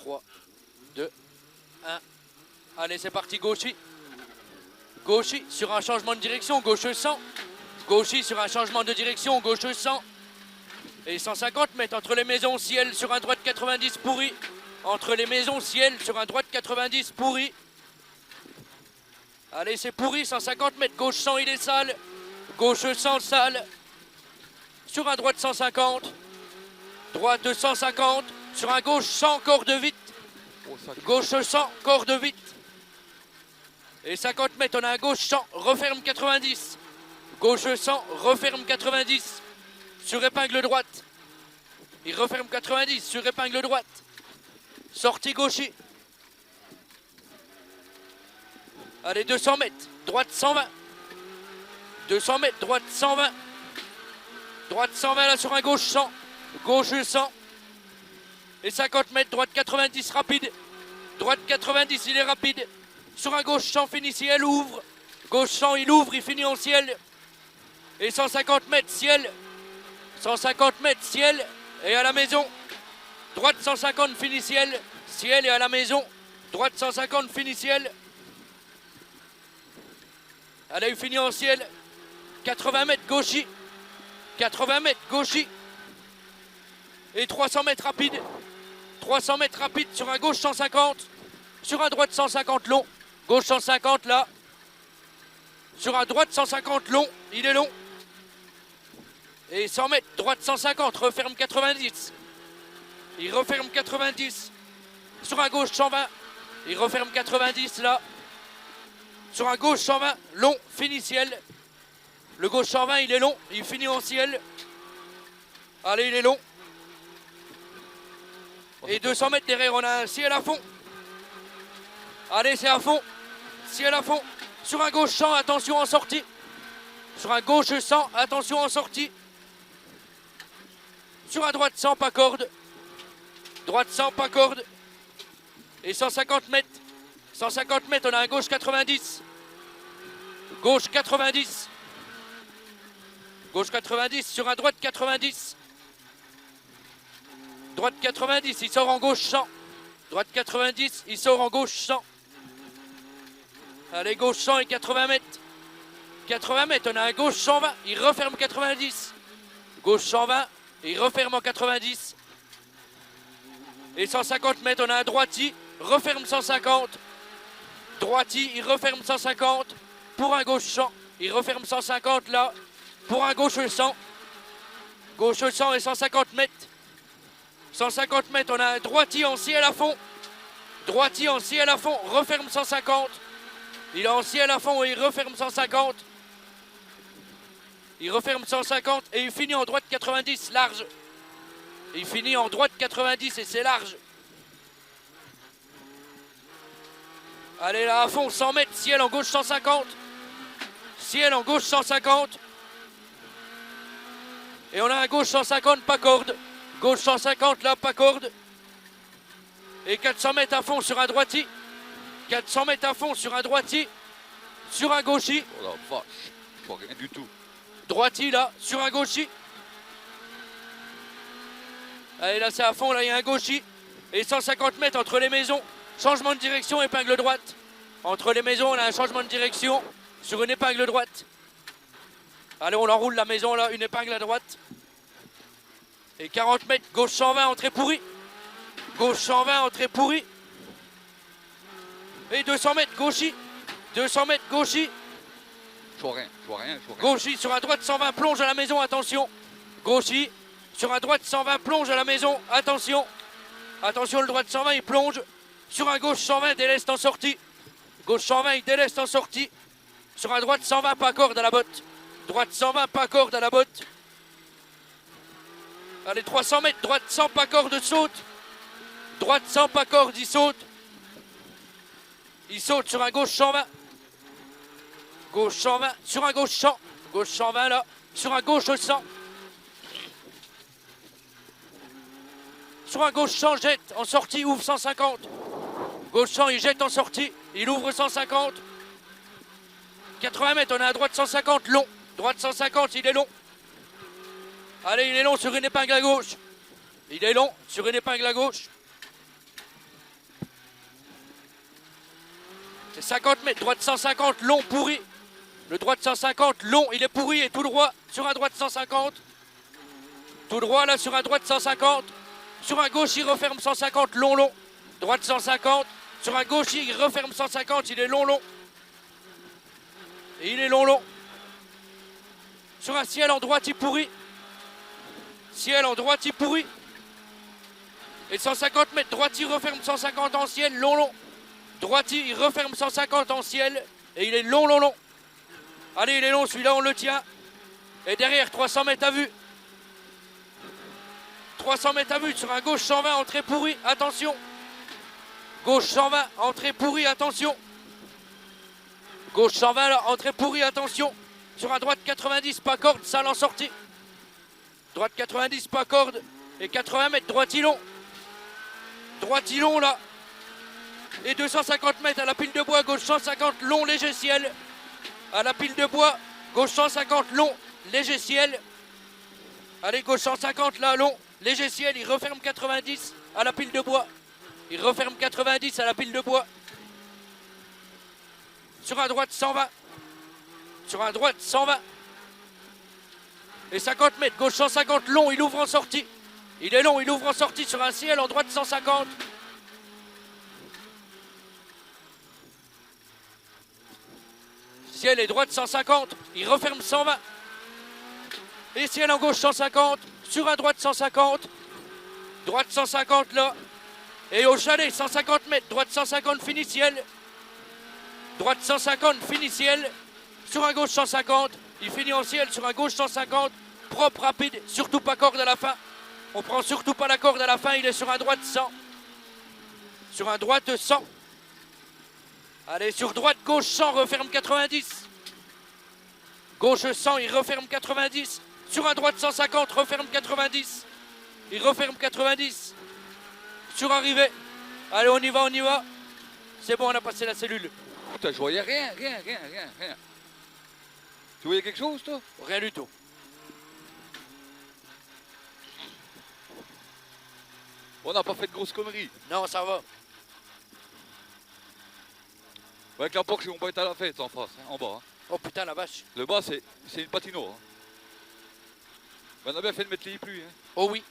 3, 2, 1. Allez, c'est parti, gauchy. Gauchy sur un changement de direction, gauche 100. Gauchy sur un changement de direction, gauche 100. Et 150 mètres entre les maisons, ciel sur un droite 90 pourri. Entre les maisons, ciel sur un droite 90 pourri. Allez, c'est pourri, 150 mètres, gauche 100, il est sale. Gauche 100, sale. Sur un droite 150. Droite 250. Sur un gauche 100, corde vite. Gauche 100, corde vite. Et 50 mètres, on a un gauche 100, referme 90. Gauche 100, referme 90. Sur épingle droite. Il referme 90 sur épingle droite. Sortie gauchy. Allez, 200 mètres, droite 120. 200 mètres, droite 120. Droite 120 là sur un gauche 100. Gauche 100. Et 50 mètres, droite 90 rapide. Droite 90, il est rapide. Sur un gauche 100, finit ciel, ouvre. Gauche 100, il ouvre, il finit en ciel. Et 150 mètres, ciel. 150 mètres, ciel. Et à la maison. Droite 150, finit ciel. Ciel et à la maison. Droite 150, finit ciel. Allez, il finit en ciel. 80 mètres, gauchy. 80 mètres, gauchy. Et 300 mètres rapide. 300 mètres rapide sur un gauche 150. Sur un droite 150 long. Gauche 150 là. Sur un droite 150 long. Il est long. Et 100 mètres, droite 150. Referme 90. Il referme 90. Sur un gauche 120. Il referme 90 là. Sur un gauche 120. Long. Fini ciel. Le gauche 120 il est long. Il finit en ciel. Allez, il est long. Et 200 mètres derrière, on a un ciel à fond. Allez, c'est à fond. Ciel à fond. Sur un gauche 100, attention en sortie. Sur un gauche 100, attention en sortie. Sur un droite 100, pas corde. Droite 100, pas corde. Et 150 mètres. 150 mètres, on a un gauche 90. Gauche 90. Gauche 90, sur un droite 90. Droite 90, il sort en gauche 100. Droite 90, il sort en gauche 100. Allez, gauche 100 et 80 mètres. 80 mètres, on a un gauche 120, il referme 90. Gauche 120, il referme en 90. Et 150 mètres, on a un droiti, referme 150. Droiti, il referme 150. Pour un gauche 100, il referme 150 là. Pour un gauche 100. Gauche 100 et 150 mètres. 150 mètres, on a un droiti en ciel à fond. Droiti en ciel à fond, referme 150. Il est en ciel à fond et il referme 150. Il referme 150 et il finit en droite 90, large. Il finit en droite 90 et c'est large. Allez là à fond, 100 mètres, ciel en gauche 150. Ciel en gauche 150. Et on a un gauche 150, pas corde. Gauche 150, là, pas corde. Et 400 mètres à fond sur un droiti. 400 mètres à fond sur un droiti. Sur un gauchi. Oh la vache, je vois rien du tout. Droiti, là, sur un gauchi. Allez, là, c'est à fond, là, il y a un gauchi. Et 150 mètres entre les maisons. Changement de direction, épingle droite. Entre les maisons, on a un changement de direction sur une épingle droite. Allez, on l'enroule la maison, là, une épingle à droite. Et 40 mètres, gauche 120, entrée pourrie. Gauche 120, entrée pourrie. Et 200 mètres, gauchy. 200 mètres, gauchy. Je vois rien, je vois rien, je vois rien. Gauchy, sur un droite 120, plonge à la maison, attention. Gauchy, sur un droite 120, plonge à la maison, attention. Attention, le droite 120, il plonge. Sur un gauche 120, déleste en sortie. Gauche 120, il déleste en sortie. Sur un droite 120, pas corde à la botte. Droite 120, pas corde à la botte. Allez, 300 mètres, droite 100, pas corde, saute. Droite 100, pas corde, il saute. Il saute sur un gauche 120. Gauche 120, sur un gauche 100. Gauche 120 là, sur un gauche 100. Sur un gauche 100, jette, en sortie, ouvre 150. Gauche 100, il jette en sortie, il ouvre 150. 80 mètres, on a à droite 150, long. Droite 150, il est long. Allez, il est long sur une épingle à gauche. Il est long sur une épingle à gauche. C'est 50 mètres, droite 150, long, pourri. Le droit de 150, long, il est pourri et tout droit sur un droit de 150. Tout droit là sur un droit de 150. Sur un gauche, il referme 150, long, long. Droite 150. Sur un gauche, il referme 150, il est long, long. Et il est long, long. Sur un ciel en droite, il pourrit. Ciel en droite, il pourrit. Et 150 mètres, droite, il referme 150 en ciel, long, long. Droite, il referme 150 en ciel. Et il est long, long, long. Allez, il est long, celui-là, on le tient. Et derrière, 300 mètres à vue. 300 mètres à vue sur un gauche 120, entrée pourrie, attention. Gauche 120, entrée pourrie, attention. Gauche 120, là, entrée pourrie, attention. Sur un droite 90, pas corde, salle en sortie. Droite 90, pas corde. Et 80 mètres, droite-ilon. Droite-ilon, là. Et 250 mètres à la pile de bois, gauche 150, long, léger ciel. À la pile de bois, gauche 150, long, léger ciel. Allez, gauche 150, là, long, léger ciel. Il referme 90 à la pile de bois. Il referme 90 à la pile de bois. Sur un droite 120. Sur un droite 120. Et 50 mètres, gauche 150, long, il ouvre en sortie. Il est long, il ouvre en sortie sur un ciel en droite 150. Ciel et droite 150, il referme 120. Et ciel en gauche 150, sur un droite 150. Droite 150 là. Et au chalet 150 mètres, droite 150, fini ciel. Droite 150, fini ciel. Sur un gauche 150, il finit en ciel sur un gauche 150. Propre, rapide, surtout pas corde à la fin. On prend surtout pas la corde à la fin, il est sur un droite 100. Sur un droite 100. Allez, sur droite, gauche 100, referme 90. Gauche 100, il referme 90. Sur un droite 150, referme 90. Il referme 90. Sur arrivée. Allez, on y va, on y va. C'est bon, on a passé la cellule. Putain, je voyais rien. Tu voyais quelque chose, toi? Rien du tout. On n'a pas fait de grosses conneries. Non, ça va. Avec la Porsche, on va être à la fête en face, hein, en bas. Hein. Oh putain, la vache. Le bas, c'est une patinoire. Hein. On a bien fait de mettre les pluies. Hein. Oh oui.